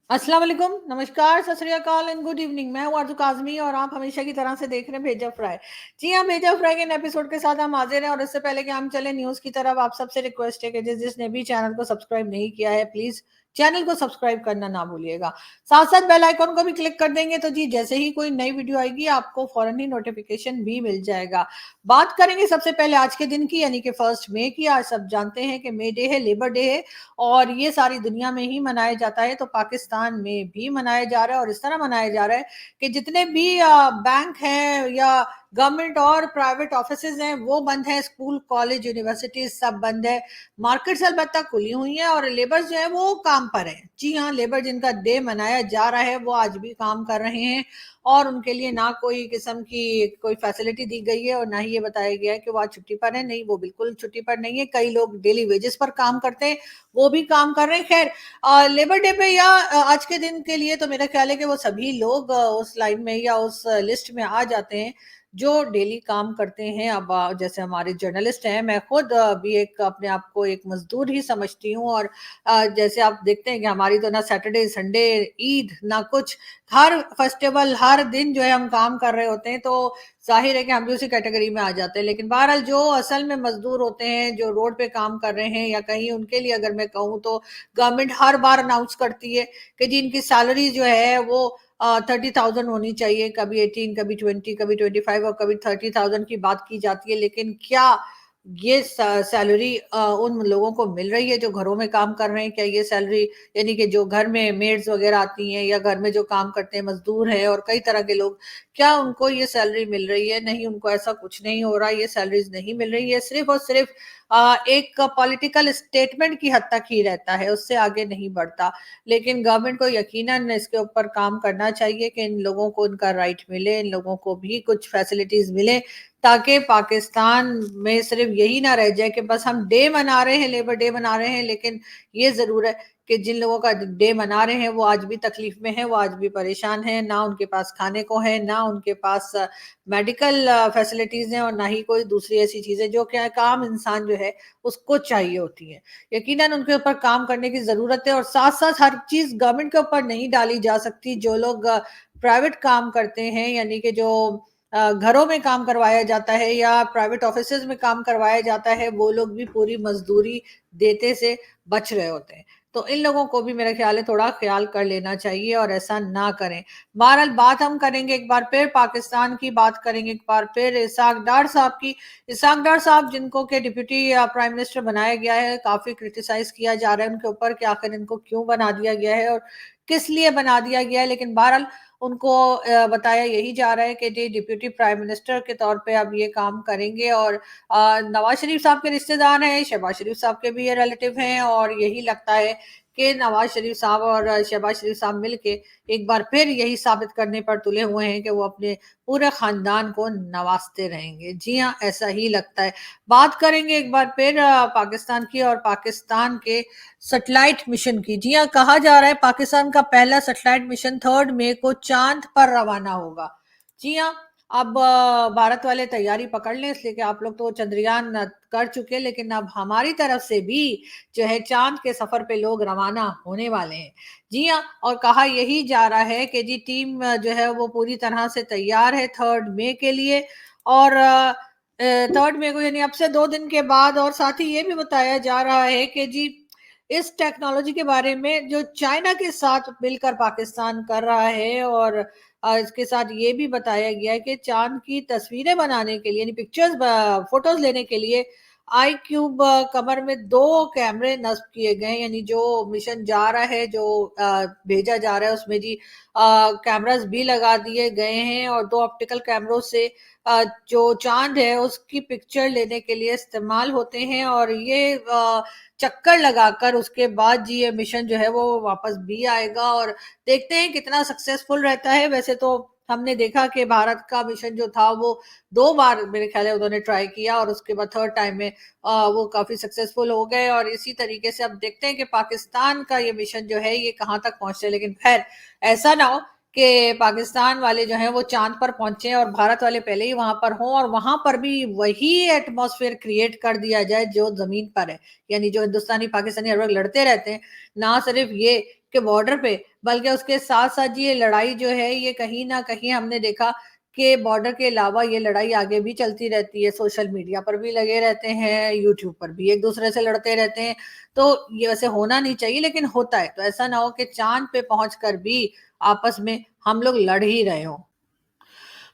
अस्सलाम वालेकुम, नमस्कार, सत श्री अकाल एंड गुड इवनिंग। मैं हूँ आरज़ू काज़मी और आप हमेशा की तरह से देख रहे हैं भेजा फ्राई। जी हाँ, भेजा फ्राई के नए एपिसोड के साथ हम हाज़िर हैं और इससे पहले कि हम चलें न्यूज़ की तरफ, आप सबसे रिक्वेस्ट है कि जिसने भी चैनल को सब्सक्राइब नहीं किया है, प्लीज़ चैनल को सब्सक्राइब करना ना भूलिएगा। साथ-साथ बेल आइकन को भी क्लिक कर देंगे तो जी जैसे ही कोई नई वीडियो आएगी आपको फ़ौरन ही नोटिफ़िकेशन भी मिल जाएगा। बात करेंगे सबसे पहले आज के दिन की यानी कि 1 मई की। आज सब जानते हैं कि मई डे है, लेबर डे है और ये सारी दुनिया में ही मनाया जाता है, तो पाकिस्तान में भी मनाया जा रहा है और इस तरह मनाया जा रहा है कि जितने भी बैंक हैं या गवर्नमेंट और प्राइवेट ऑफिसेज हैं वो बंद हैं, स्कूल कॉलेज यूनिवर्सिटीज सब बंद है, मार्केट्स अलबत्ता खुली हुई हैं और लेबर्स जो है वो काम पर हैं। जी हाँ, लेबर जिनका डे मनाया जा रहा है वो आज भी काम कर रहे हैं और उनके लिए ना कोई किस्म की कोई फैसिलिटी दी गई है और ना ही ये बताया गया है कि वो आज छुट्टी पर है। नहीं, वो बिल्कुल छुट्टी पर नहीं है। कई लोग डेली वेजेस पर काम करते हैं, वो भी काम कर रहे हैं। खैर, लेबर डे पे या आज के दिन के लिए तो मेरा ख्याल है कि वो सभी लोग उस लाइन में या उस लिस्ट में आ जाते हैं जो डेली काम करते हैं। अब जैसे हमारे जर्नलिस्ट हैं, मैं खुद भी एक अपने आप को एक मजदूर ही समझती हूँ और जैसे आप देखते हैं कि हमारी तो ना सैटरडे संडे ईद ना कुछ, हर फेस्टिवल हर दिन जो है हम काम कर रहे होते हैं, तो जाहिर है कि हम भी उसी कैटेगरी में आ जाते हैं। लेकिन बहरहाल जो असल में मजदूर होते हैं जो रोड पे काम कर रहे हैं या कहीं, उनके लिए अगर मैं कहूँ तो गवर्नमेंट हर बार अनाउंस करती है कि जी इनकी सैलरी जो है वो 30,000 होनी चाहिए, कभी 18, कभी 20, कभी 25 और कभी 30,000 की बात की जाती है। लेकिन क्या ये सैलरी उन लोगों को मिल रही है जो घरों में काम कर रहे हैं? क्या ये सैलरी, यानी कि जो घर में मेड्स वगैरह आती हैं या घर में जो काम करते हैं मजदूर हैं और कई तरह के लोग, क्या उनको ये सैलरी मिल रही है? नहीं, उनको ऐसा कुछ नहीं हो रहा, ये सैलरीज नहीं मिल रही है। सिर्फ और सिर्फ एक पॉलिटिकल स्टेटमेंट की हद तक ही रहता है, उससे आगे नहीं बढ़ता। लेकिन गवर्नमेंट को यकीनन इसके ऊपर काम करना चाहिए कि इन लोगों को इनका राइट मिले, इन लोगों को भी कुछ फैसिलिटीज मिले, ताकि पाकिस्तान में सिर्फ यही ना रह जाए कि बस हम डे मना रहे हैं, लेबर डे मना रहे हैं, लेकिन ये ज़रूर है कि जिन लोगों का डे मना रहे हैं वो आज भी तकलीफ में हैं, वो आज भी परेशान हैं, ना उनके पास खाने को है, ना उनके पास मेडिकल फैसिलिटीज़ हैं और ना ही कोई दूसरी ऐसी चीज़ें जो कि एक आम इंसान जो है उसको चाहिए होती हैं। यकीनन उनके ऊपर काम करने की ज़रूरत है और साथ-साथ हर चीज़ गवर्नमेंट के ऊपर नहीं डाली जा सकती। जो लोग प्राइवेट काम करते हैं, यानी कि जो घरों में काम करवाया जाता है या प्राइवेट ऑफिसेज में काम करवाया जाता है, वो लोग भी पूरी मजदूरी देते से बच रहे होते हैं। तो इन लोगों को भी मेरा ख्याल है थोड़ा ख्याल कर लेना चाहिए और ऐसा ना करें। बहरहाल बात हम करेंगे एक बार फिर पाकिस्तान की, बात करेंगे एक बार फिर इसहाक डार साहब की। इसहाक डार साहब जिनको के डिप्टी प्राइम मिनिस्टर बनाया गया है, काफ़ी क्रिटिसाइज़ किया जा रहा है उनके ऊपर कि आखिर इनको क्यों बना दिया गया है और किस लिए बना दिया गया है। लेकिन बहरहाल उनको बताया यही जा रहा है कि जी डिप्टी प्राइम मिनिस्टर के तौर पे अब ये काम करेंगे और नवाज शरीफ साहब के रिश्तेदार हैं, शहबाज शरीफ साहब के भी ये रिलेटिव हैं और यही लगता है कि नवाज शरीफ साहब और शहबाज शरीफ साहब मिलके एक बार फिर यही साबित करने पर तुले हुए हैं कि वो अपने पूरे खानदान को नवाजते रहेंगे। जी हाँ, ऐसा ही लगता है। बात करेंगे एक बार फिर पाकिस्तान की और पाकिस्तान के सैटेलाइट मिशन की। जी हाँ, कहा जा रहा है पाकिस्तान का पहला सैटेलाइट मिशन 3 मई को चांद पर रवाना होगा। जी हाँ, अब भारत वाले तैयारी पकड़ लें, इसलिए कि आप लोग तो चंद्रयान कर चुके, लेकिन अब हमारी तरफ से भी जो है चांद के सफर पे लोग रवाना होने वाले हैं। जी हाँ, और कहा यही जा रहा है कि जी टीम जो है वो पूरी तरह से तैयार है 3 मई के लिए और 3 मई को यानी अब से 2 दिन के बाद। और साथ ही ये भी बताया जा रहा है कि जी इस टेक्नोलॉजी के बारे में जो चाइना के साथ मिलकर पाकिस्तान कर रहा है और इसके साथ ये भी बताया गया है कि चांद की तस्वीरें बनाने के लिए, यानी पिक्चर्स फोटोज लेने के लिए आई क्यूब कमर में 2 कैमरे नस्ब किए गए हैं। यानी जो मिशन जा रहा है, जो भेजा जा रहा है, उसमें जी कैमरास भी लगा दिए गए हैं और 2 ऑप्टिकल कैमरों से जो चांद है उसकी पिक्चर लेने के लिए इस्तेमाल होते हैं और ये चक्कर लगाकर उसके बाद जी ये मिशन जो है वो वापस भी आएगा और देखते हैं कितना सक्सेसफुल रहता है। वैसे तो हमने देखा कि भारत का मिशन जो था वो 2 बार मेरे ख्याल है उन्होंने ट्राई किया और उसके बाद थर्ड टाइम में वो काफी सक्सेसफुल हो गए और इसी तरीके से अब देखते हैं कि पाकिस्तान का ये मिशन जो है ये कहाँ तक पहुंचता है। लेकिन खैर, ऐसा ना हो کہ पाकिस्तान वाले जो हैं वो चांद पर पहुंचे और भारत वाले पहले ही वहां पर हों और वहां पर भी वही एटमॉस्फेयर क्रिएट कर दिया जाए जो जमीन पर है। यानी जो हिंदुस्तानी पाकिस्तानी हर वक्त लड़ते रहते हैं, ना सिर्फ ये कि बॉर्डर पे, बल्कि उसके साथ साथ ये लड़ाई जो है ये कहीं ना कहीं हमने देखा कि बॉर्डर के अलावा ये लड़ाई आगे भी चलती रहती है, सोशल मीडिया पर भी लगे रहते हैं, यूट्यूब पर भी एक दूसरे से लड़ते रहते हैं। तो ये वैसे होना नहीं चाहिए लेकिन होता है। तो ऐसा ना हो कि चांद पे पहुंचकर भी आपस में हम लोग लड़ ही रहे हो।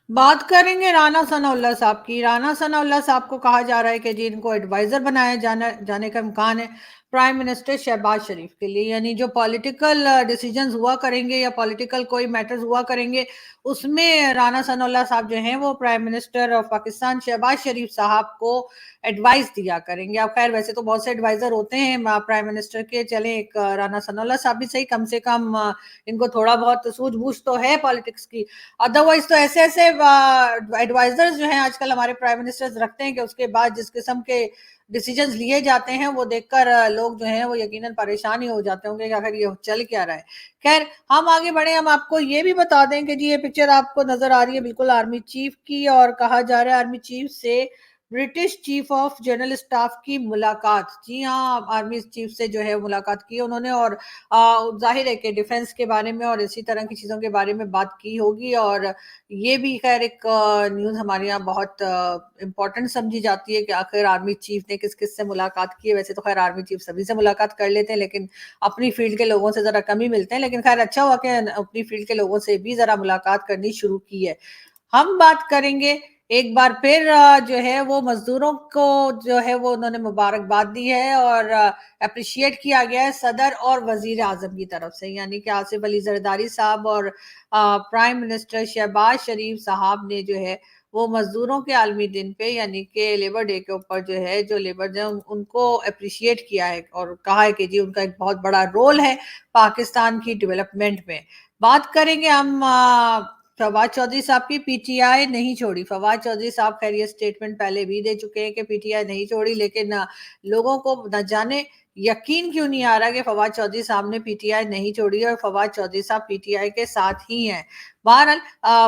बात करेंगे राना सनाउल्लाह साहब की। राना सनाउल्लाह साहब को कहा जा रहा है कि जी इनको एडवाइजर बनाया जाने का इम्कान है प्राइम मिनिस्टर शहबाज शरीफ के लिए। यानी जो पॉलिटिकल डिसीजंस हुआ करेंगे या पॉलिटिकल कोई मैटर्स हुआ करेंगे, उसमें राना सनाउल्लाह साहब जो हैं वो prime minister of Pakistan Shahbaz Sharif साहब को एडवाइस दिया करेंगे। अब खैर वैसे तो बहुत से एडवाइजर होते हैं प्राइम मिनिस्टर के, चले एक राना सनाउल्लाह साहब भी सही, कम से कम इनको थोड़ा बहुत सूझबूझ तो है पॉलिटिक्स की। अदरवाइज तो ऐसे ऐसे एडवाइजर्स जो हैं आजकल हमारे प्राइम मिनिस्टर्स रखते हैं कि उसके बाद जिस किस्म के डिसीजंस लिए जाते हैं वो देखकर लोग जो हैं वो यकीनन परेशान ही हो जाते होंगे कि आखिर ये चल क्या रहा है। खैर हम आगे बढ़े, हम आपको ये भी बता दें कि जी ये पिक्चर आपको नजर आ रही है बिल्कुल आर्मी चीफ की, और कहा जा रहा है आर्मी चीफ से British chief of general staff की मुलाकात। जी हाँ, आर्मी चीफ से जो है मुलाकात की उन्होंने, और जाहिर है कि डिफेंस के बारे में और इसी तरह की चीज़ों के बारे में बात की होगी। और ये भी खैर एक न्यूज़ हमारे यहाँ बहुत इम्पोर्टेंट समझी जाती है कि आखिर आर्मी चीफ ने किस किस से मुलाकात की है। वैसे तो खैर आर्मी चीफ सभी से मुलाकात कर लेते हैं, लेकिन अपनी फील्ड के लोगों से ज़रा कम ही मिलते हैं। लेकिन खैर अच्छा हुआ कि अपनी फील्ड के लोगों से भी ज़रा मुलाकात करनी शुरू की है। हम बात करेंगे एक बार फिर जो है वो मजदूरों को जो है वो उन्होंने मुबारकबाद दी है और अप्रिशिएट किया गया है सदर और वजीर आजम की तरफ से। यानी कि आसिफ अली जरदारी साहब और प्राइम मिनिस्टर शहबाज शरीफ साहब ने जो है वो मजदूरों के आलमी दिन पे यानी कि लेबर डे के ऊपर जो है जो लेबर है उनको अप्रिशिएट किया है और कहा है कि जी उनका एक बहुत बड़ा रोल है पाकिस्तान की डेवलपमेंट में। बात करेंगे हम फवाद चौधरी साहब की। पीटीआई नहीं छोड़ी, फवाद चौधरी साहब खैर ये स्टेटमेंट पहले भी दे चुके हैं कि पीटीआई नहीं छोड़ी, लेकिन लोगों को न जाने यकीन क्यों नहीं आ रहा कि फवाद चौधरी साहब ने पीटीआई नहीं छोड़ी और फवाद चौधरी साहब पीटीआई के साथ ही हैं। बहरहाल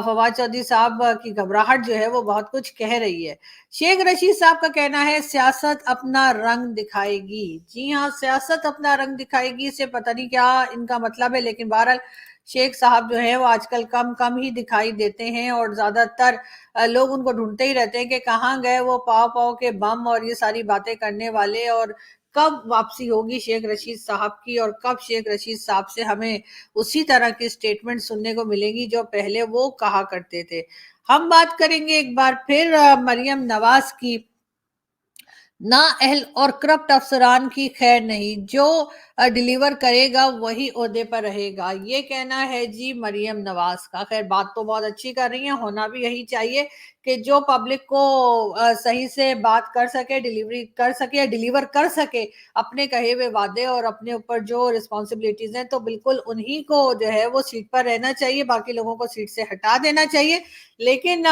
फवाद चौधरी साहब की घबराहट जो है वो बहुत कुछ कह रही है। शेख रशीद साहब का कहना है सियासत अपना रंग दिखाएगी। जी हाँ, सियासत अपना रंग दिखाएगी से पता नहीं क्या इनका मतलब है, लेकिन बहरहाल शेख साहब जो है वो आजकल कम कम ही दिखाई देते हैं और ज्यादातर लोग उनको ढूंढते ही रहते हैं कि कहाँ गए वो पाव पाव के बम और ये सारी बातें करने वाले, और कब वापसी होगी शेख रशीद साहब की और कब शेख रशीद साहब से हमें उसी तरह की स्टेटमेंट सुनने को मिलेंगी जो पहले वो कहा करते थे। हम बात करेंगे एक बार फिर मरियम नवाज की। ना अहल और करप्ट अफसरान की खैर नहीं, जो डिलीवर करेगा वही ओहदे पर रहेगा, ये कहना है जी मरियम नवाज का। खैर बात तो बहुत अच्छी कर रही है, होना भी यही चाहिए कि जो पब्लिक को सही से बात कर सके, डिलीवरी कर सके, डिलीवर कर सके अपने कहे हुए वादे और अपने ऊपर जो रिस्पॉन्सिबिलिटीज हैं, तो बिल्कुल उन्हीं को जो है वो सीट पर रहना चाहिए, बाकी लोगों को सीट से हटा देना चाहिए। लेकिन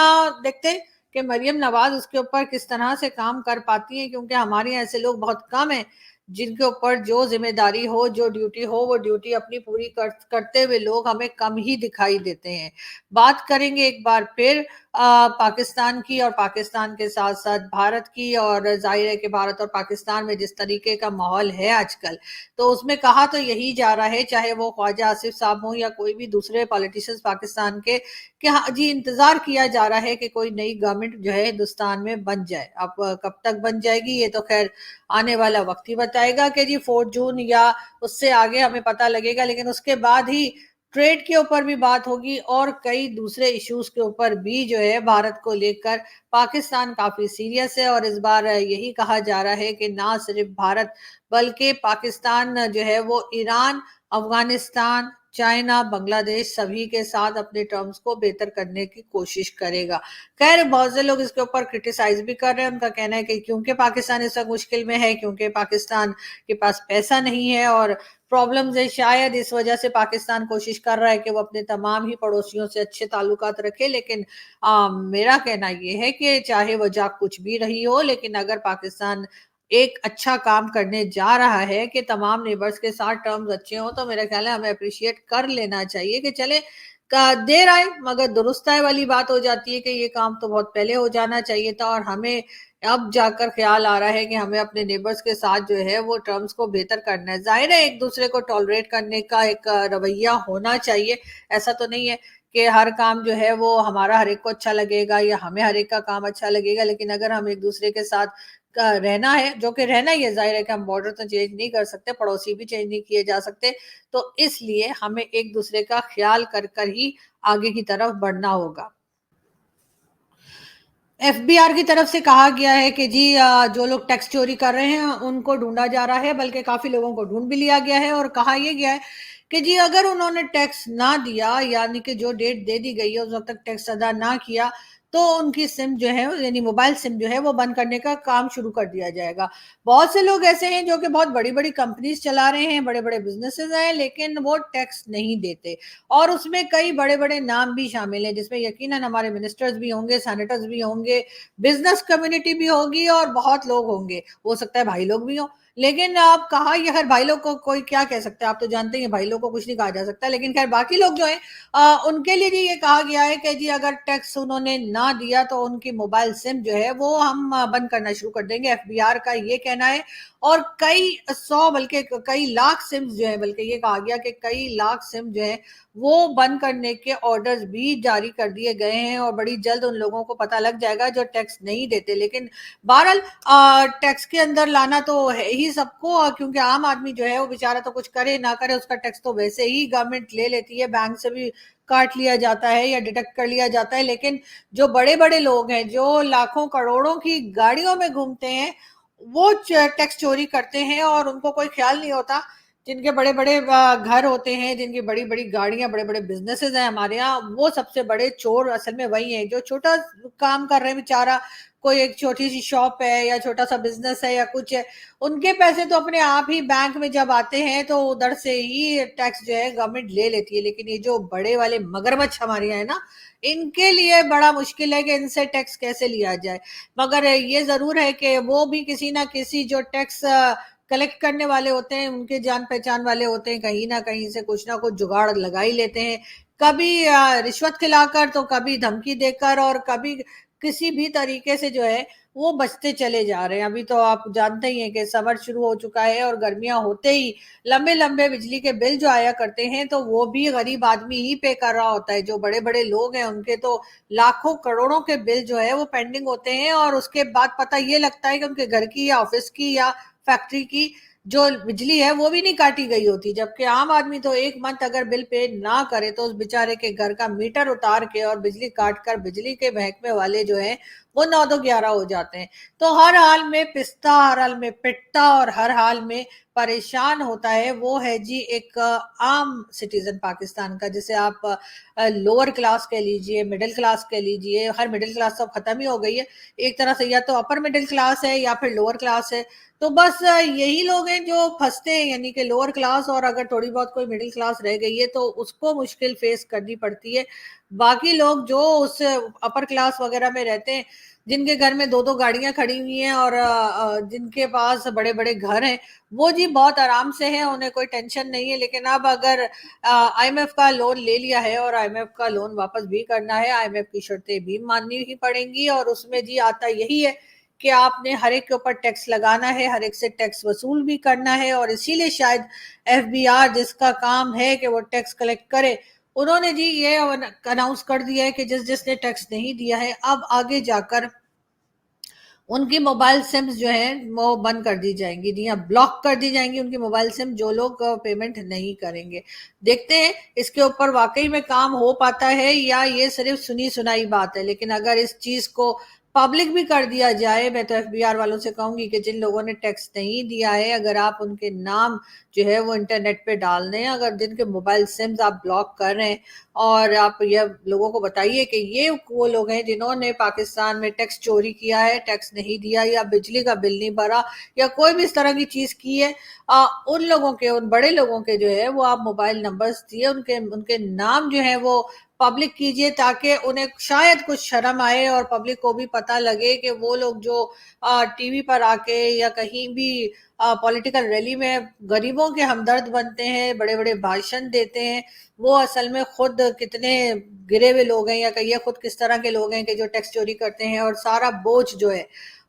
देखते कि मरियम नवाज उसके ऊपर किस तरह से काम कर पाती हैं, क्योंकि हमारे यहाँ ऐसे लोग बहुत कम हैं जिनके ऊपर जो जिम्मेदारी हो, जो ड्यूटी हो, वो ड्यूटी अपनी पूरी करते हुए लोग हमें कम ही दिखाई देते हैं। बात करेंगे एक बार फिर पाकिस्तान की और पाकिस्तान के साथ साथ भारत की, और जाहिर है कि भारत और पाकिस्तान में जिस तरीके का माहौल है आजकल, तो उसमें कहा तो यही जा रहा है, चाहे वो ख्वाजा आसिफ साहब हो या कोई भी दूसरे पॉलिटिशियंस पाकिस्तान के, कि हाँ जी इंतजार किया जा रहा है कि कोई नई गवर्नमेंट जो है हिंदुस्तान में बन जाए। अब कब तक बन जाएगी ये तो खैर आने वाला वक्त ही बताएगा कि जी 4 जून या उससे आगे हमें पता लगेगा, लेकिन उसके बाद ही ट्रेड के ऊपर भी बात होगी और कई दूसरे इश्यूज के ऊपर भी जो है भारत को लेकर पाकिस्तान काफी सीरियस है। और इस बार यही कहा जा रहा है कि ना सिर्फ भारत बल्कि पाकिस्तान जो है वो ईरान, अफगानिस्तान, चाइना, बांग्लादेश सभी के साथ अपने टर्म्स को बेहतर करने की कोशिश करेगा। खैर बहुत से लोग इसके ऊपर क्रिटिसाइज भी कर रहे हैं, उनका कहना है कि क्योंकि पाकिस्तान इस वक्त मुश्किल में है, क्योंकि पाकिस्तान के पास पैसा नहीं है और प्रॉब्लम्स है, शायद इस वजह से पाकिस्तान कोशिश कर रहा है कि वो अपने तमाम ही पड़ोसियों से अच्छे ताल्लुकात रखे। लेकिन मेरा कहना ये है कि चाहे वजह कुछ भी रही हो, लेकिन अगर पाकिस्तान एक अच्छा काम करने जा रहा है कि तमाम नेबर्स के साथ टर्म्स अच्छे हों, तो मेरा ख्याल है हमें अप्रिशिएट कर लेना चाहिए कि चले کا دیر آئے مگر درست آئے والی بات ہو جاتی ہے کہ یہ کام تو بہت پہلے ہو جانا چاہیے تھا، اور ہمیں اب جا کر خیال آ رہا ہے کہ ہمیں اپنے نیبرز کے ساتھ جو ہے وہ ٹرمز کو بہتر کرنا ہے. ظاہر ہے ایک دوسرے کو ٹالریٹ کرنے کا ایک رویہ ہونا چاہیے. ایسا تو نہیں ہے کہ ہر کام جو ہے وہ ہمارا ہر ایک کو اچھا لگے گا یا ہمیں ہر ایک کا کام اچھا لگے گا، لیکن اگر ہم ایک دوسرے کے ساتھ رہنا ہے، جو کہ رہنا ہی ہے، ظاہر ہے کہ ہم بارڈر تو چینج نہیں کر سکتے، پڑوسی بھی چینج نہیں کیے جا سکتے، تو اس لیے ہمیں ایک دوسرے کا خیال کر کر ہی آگے کی طرف بڑھنا ہوگا. ایف بی آر کی طرف سے کہا گیا ہے کہ جی جو لوگ ٹیکس چوری کر رہے ہیں ان کو ڈھونڈا جا رہا ہے، بلکہ کافی لوگوں کو ڈھونڈ بھی لیا گیا ہے، اور کہا یہ گیا ہے کہ جی اگر انہوں نے ٹیکس نہ دیا، یعنی کہ جو ڈیٹ دے دی گئی ہے اس وقت تک ٹیکس ادا نہ کیا، تو ان کی سم جو ہے یعنی موبائل سم جو ہے وہ بند کرنے کا کام شروع کر دیا جائے گا. بہت سے لوگ ایسے ہیں جو کہ بہت بڑی بڑی کمپنیز چلا رہے ہیں، بڑے بڑے بزنسز ہیں، لیکن وہ ٹیکس نہیں دیتے، اور اس میں کئی بڑے بڑے نام بھی شامل ہیں، جس میں یقیناً ہمارے منسٹرز بھی ہوں گے، سینیٹرز بھی ہوں گے، بزنس کمیونٹی بھی ہوگی، اور بہت لوگ ہوں گے، ہو سکتا ہے بھائی لوگ بھی ہوں. لیکن آپ کہا یہ خیر بھائی لوگ کو کوئی کیا کہہ سکتا ہے، آپ تو جانتے ہیں بھائی لوگ کو کچھ نہیں کہا جا سکتا، لیکن خیر باقی لوگ جو ہیں ان کے لیے جی یہ کہا گیا ہے کہ جی اگر ٹیکس انہوں نے نہ دیا تو ان کی موبائل سم جو ہے وہ ہم بند کرنا شروع کر دیں گے. ایف بی آر کا یہ کہنا ہے، اور کئی سو بلکہ کئی لاکھ سمز جو ہے، بلکہ یہ کہا گیا کہ کئی لاکھ سم جو ہے وہ بند کرنے کے آرڈرز بھی جاری کر دیے گئے ہیں، اور بڑی جلد ان لوگوں کو پتہ لگ جائے گا جو ٹیکس نہیں دیتے. لیکن بہرحال ٹیکس کے اندر لانا تو ہے ہی سب کو، کیونکہ عام آدمی جو ہے وہ بیچارہ تو کچھ کرے نہ کرے، اس کا ٹیکس تو ویسے ہی گورنمنٹ لے لیتی ہے، بینک سے بھی کاٹ لیا جاتا ہے یا ڈیڈکٹ کر لیا جاتا ہے. لیکن جو بڑے بڑے لوگ ہیں جو لاکھوں کروڑوں کی گاڑیوں میں گھومتے ہیں، وہ ٹیکس چوری کرتے ہیں اور ان کو کوئی خیال نہیں ہوتا. جن کے بڑے بڑے گھر ہوتے ہیں، جن کی بڑی بڑی گاڑیاں، بڑے بڑے بزنسز ہیں ہمارے ہاں، وہ سب سے بڑے چور اصل میں وہی ہیں جو چھوٹا کام کر رہے ہیں بیچارہ، کوئی ایک چھوٹی سی شاپ ہے یا چھوٹا سا بزنس ہے یا کچھ ہے، ان کے پیسے تو اپنے آپ ہی بینک میں جب آتے ہیں تو ادھر سے ہی ٹیکس جو ہے گورنمنٹ لے لیتی ہے. لیکن یہ جو بڑے والے مگرمچھ ہمارے یہاں ہے نا، ان کے لیے بڑا مشکل ہے کہ ان سے ٹیکس کیسے لیا جائے. مگر یہ ضرور ہے کہ وہ بھی کسی نہ کسی جو ٹیکس کلیکٹ کرنے والے ہوتے ہیں، ان کے جان پہچان والے ہوتے ہیں، کہیں نہ کہیں سے کچھ نہ کچھ جگاڑ لگا ہی لیتے ہیں، کبھی رشوت کھلا کر تو کبھی دھمکی دے کر اور کبھی کسی بھی طریقے سے جو ہے وہ بچتے چلے جا رہے ہیں. ابھی تو آپ جانتے ہی ہیں کہ سمر شروع ہو چکا ہے، اور گرمیاں ہوتے ہی لمبے لمبے بجلی کے بل جو آیا کرتے ہیں تو وہ بھی غریب آدمی ہی پے کر رہا ہوتا ہے. جو بڑے بڑے لوگ ہیں ان کے تو لاکھوں کروڑوں کے بل جو ہے وہ پینڈنگ ہوتے ہیں، اور اس کے بعد پتہ یہ لگتا ہے کہ ان کے گھر کی یا آفس کی یا فیکٹری کی جو بجلی ہے وہ بھی نہیں کاٹی گئی ہوتی. جبکہ عام آدمی تو ایک منتھ اگر بل پے نہ کرے تو اس بیچارے کے گھر کا میٹر اتار کے اور بجلی کاٹ کر بجلی کے محکمے والے جو ہیں وہ 9 11 ہو جاتے ہیں. تو ہر حال میں پستا، ہر حال میں پٹتا، اور ہر حال میں پریشان ہوتا ہے وہ ہے جی ایک عام سٹیزن پاکستان کا، جسے آپ لوور کلاس کہہ لیجئے، مڈل کلاس کہہ لیجئے. ہر مڈل کلاس تو ختم ہی ہو گئی ہے، ایک طرح سے یا تو اپر مڈل کلاس ہے یا پھر لوور کلاس ہے. تو بس یہی لوگ ہیں جو پھنستے ہیں، یعنی کہ لوور کلاس، اور اگر تھوڑی بہت کوئی مڈل کلاس رہ گئی ہے تو اس کو مشکل فیس کرنی پڑتی ہے. باقی لوگ جو اس اپر کلاس وغیرہ میں رہتے ہیں، جن کے گھر میں دو دو گاڑیاں کھڑی ہوئی ہیں اور جن کے پاس بڑے بڑے گھر ہیں، وہ جی بہت آرام سے ہیں، انہیں کوئی ٹینشن نہیں ہے. لیکن اب اگر آئی ایم ایف کا لون لے لیا ہے اور آئی ایم ایف کا لون واپس بھی کرنا ہے، آئی ایم ایف کی شرطیں بھی ماننی ہی پڑیں گی، اور اس میں جی آتا یہی ہے کہ آپ نے ہر ایک کے اوپر ٹیکس لگانا ہے، ہر ایک سے ٹیکس وصول بھی کرنا ہے. اور اسی لیے شاید ایف بی آر جس کا کام ہے کہ وہ ٹیکس کلیکٹ کرے، انہوں نے جی یہ اناؤنس کر دیا ہے کہ جس جس نے ٹیکس نہیں دیا ہے اب آگے جا کر ان کی موبائل سمز جو ہیں وہ بند کر دی جائیں گی، جی ہاں بلاک کر دی جائیں گی ان کی موبائل سم، جو لوگ پیمنٹ نہیں کریں گے. دیکھتے ہیں اس کے اوپر واقعی میں کام ہو پاتا ہے یا یہ صرف سنی سنائی بات ہے. لیکن اگر اس چیز کو پبلک بھی کر دیا جائے، میں تو ایف بی آر والوں سے کہوں گی کہ جن لوگوں نے ٹیکس نہیں دیا ہے، اگر آپ ان کے نام جو ہے وہ انٹرنیٹ پہ ڈال دیں، اگر جن کے موبائل سمز آپ بلاک کر رہے ہیں، اور آپ یہ لوگوں کو بتائیے کہ یہ وہ لوگ ہیں جنہوں نے پاکستان میں ٹیکس چوری کیا ہے، ٹیکس نہیں دیا یا بجلی کا بل نہیں بھرا یا کوئی بھی اس طرح کی چیز کی ہے، ان لوگوں کے، ان بڑے لوگوں کے جو ہے وہ آپ موبائل نمبرز دیے، ان کے نام جو ہیں وہ पब्लिक कीजिए ताकि उन्हें शायद कुछ शर्म आए और पब्लिक को भी पता लगे कि वो लोग जो टीवी पर आके या कहीं भी पॉलिटिकल रैली में गरीबों के हमदर्द बनते हैं, बड़े बड़े भाषण देते हैं, वो असल में खुद कितने गिरे हुए लोग हैं, या कहिए खुद किस तरह के लोग हैं कि जो टैक्स चोरी करते हैं और सारा बोझ जो है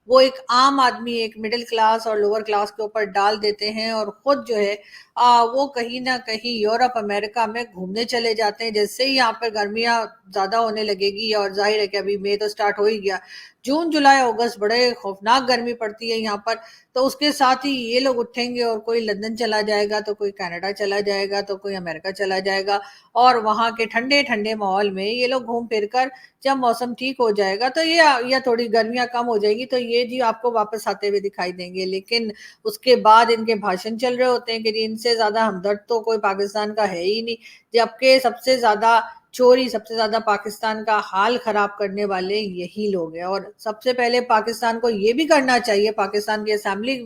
वो एक आम आदमी, एक मिडिल क्लास और लोअर क्लास के ऊपर डाल देते हैं, और खुद जो है वो कहीं ना कहीं यूरोप अमेरिका में घूमने चले जाते हैं। जैसे ही यहाँ पर गर्मियां ज्यादा होने लगेगी, और जाहिर है कि अभी मई तो स्टार्ट हो ही गया, जून जुलाई अगस्त बड़े खौफनाक गर्मी पड़ती है यहाँ पर, तो उसके साथ ही ये लोग उठेंगे और कोई लंदन चला जाएगा, तो कोई कनाडा चला जाएगा, तो कोई अमेरिका चला जाएगा, और वहां के ठंडे ठंडे माहौल में ये लोग घूम फिर कर जब मौसम ठीक हो जाएगा तो ये या थोड़ी गर्मियां कम हो जाएगी तो ये जी आपको वापस आते हुए दिखाई देंगे। लेकिन उसके बाद इनके भाषण चल रहे होते हैं कि जी इनसे ज्यादा हमदर्द तो कोई पाकिस्तान का है ही नहीं, जबकि सबसे ज्यादा चोरी, सबसे ज्यादा पाकिस्तान का हाल खराब करने वाले यही लोग हैं। और सबसे पहले पाकिस्तान को ये भी करना चाहिए, पाकिस्तान की असेंबली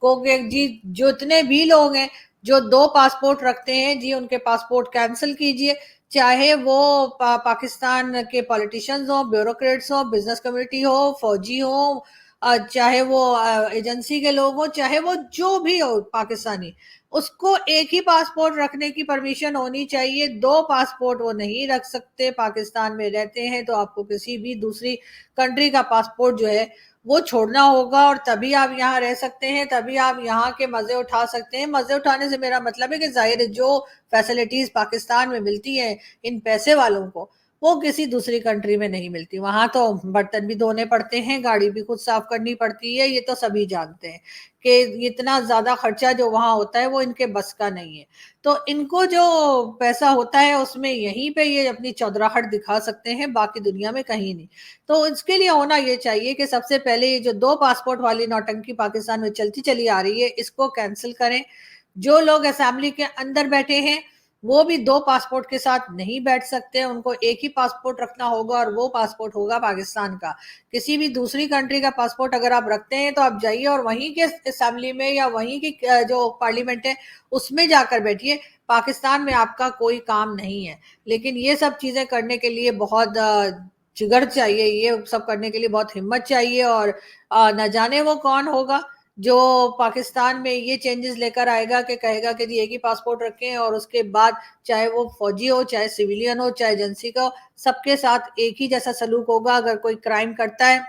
को, कि जी जितने भी लोग हैं जो दो पासपोर्ट रखते हैं जी उनके पासपोर्ट कैंसिल कीजिए, चाहे वो पाकिस्तान के पॉलिटिशियंस हो, ब्यूरोक्रेट्स हो, बिजनेस कम्युनिटी हो, फौजी हो, चाहे वो एजेंसी के लोग हो, चाहे वो जो भी हो पाकिस्तानी, उसको एक ही पासपोर्ट रखने की परमिशन होनी चाहिए। दो पासपोर्ट वो नहीं रख सकते। पाकिस्तान में रहते हैं तो आपको किसी भी दूसरी कंट्री का पासपोर्ट जो है वो छोड़ना होगा, और तभी आप यहाँ रह सकते हैं, तभी आप यहाँ के मजे उठा सकते हैं। मजे उठाने से मेरा मतलब है कि जाहिर है जो फैसिलिटीज पाकिस्तान में मिलती हैं इन पैसे वालों को, वो किसी दूसरी कंट्री में नहीं मिलती। वहां तो बर्तन भी धोने पड़ते हैं, गाड़ी भी खुद साफ करनी पड़ती है, ये तो सभी जानते हैं कि इतना ज्यादा खर्चा जो वहां होता है वो इनके बस का नहीं है। तो इनको जो पैसा होता है उसमें यहीं पे ये अपनी चौधराहट दिखा सकते हैं, बाकी दुनिया में कहीं नहीं। तो इसके लिए होना ये चाहिए कि सबसे पहले ये जो दो पासपोर्ट वाली नौटंकी पाकिस्तान में चलती चली आ रही है इसको कैंसिल करें। जो लोग असेंबली के अंदर बैठे हैं वो भी दो पासपोर्ट के साथ नहीं बैठ सकते, उनको एक ही पासपोर्ट रखना होगा, और वो पासपोर्ट होगा पाकिस्तान का। किसी भी दूसरी कंट्री का पासपोर्ट अगर आप रखते हैं तो आप जाइए और वहीं के असेंबली में या वहीं की जो पार्लियामेंट है उसमें जाकर बैठिए, पाकिस्तान में आपका कोई काम नहीं है। लेकिन ये सब चीजें करने के लिए बहुत जिगर चाहिए, ये सब करने के लिए बहुत हिम्मत चाहिए, और न जाने वो कौन होगा जो पाकिस्तान में ये चेंजेस लेकर आएगा कि कहेगा कि जी एक ही पासपोर्ट रखें, और उसके बाद चाहे वो फौजी हो, चाहे सिविलियन हो, चाहे एजेंसी का हो, सबके साथ एक ही जैसा सलूक होगा। अगर कोई क्राइम करता है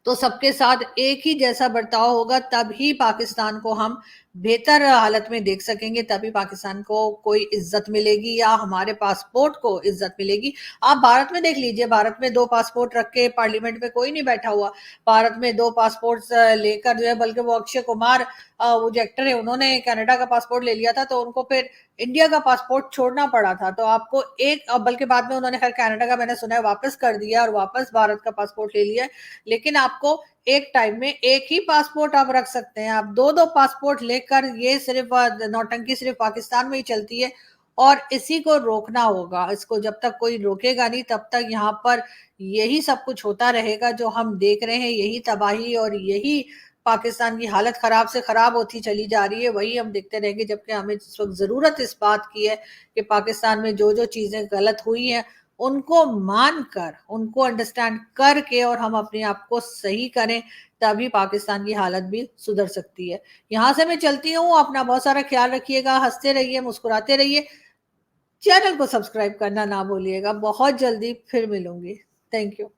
तो सबके साथ एक ही जैसा बर्ताव होगा, तभी पाकिस्तान को हम बेहतर हालत में देख सकेंगे, तभी पाकिस्तान को कोई इज्जत मिलेगी या हमारे पासपोर्ट को इज्जत मिलेगी। आप भारत में देख लीजिए, भारत में दो पासपोर्ट रख के पार्लियामेंट में कोई नहीं बैठा हुआ। भारत में दो पासपोर्ट लेकर जो है, बल्कि वो अक्षय कुमार वो जो एक्टर है उन्होंने कनाडा का पासपोर्ट ले लिया था, तो उनको फिर इंडिया का पासपोर्ट छोड़ना पड़ा था। तो आपको एक, बल्कि बाद में उन्होंने खैर कनाडा का मैंने सुना है वापस कर दिया और वापस भारत का पासपोर्ट ले लिया, लेकिन आपको एक टाइम में एक ही पासपोर्ट आप रख सकते हैं। आप दो दो पासपोर्ट लेकर, ये सिर्फ नौटंकी सिर्फ पाकिस्तान में ही चलती है, और इसी को रोकना होगा। इसको जब तक कोई रोकेगा नहीं तब तक यहाँ पर यही सब कुछ होता रहेगा जो हम देख रहे हैं, यही तबाही और यही पाकिस्तान की हालत खराब से खराब होती चली जा रही है, वही हम देखते रहेंगे। जबकि हमें इस वक्त जरूरत इस बात की है कि पाकिस्तान में जो जो चीजें गलत हुई हैं उनको मान कर, उनको अंडरस्टैंड करके, और हम अपने आप को सही करें, तभी पाकिस्तान की हालत भी सुधर सकती है। यहां से मैं चलती हूँ, अपना बहुत सारा ख्याल रखिएगा, हंसते रहिए, मुस्कुराते रहिए, चैनल को सब्सक्राइब करना ना भूलिएगा। बहुत जल्दी फिर मिलूंगी। Thank you.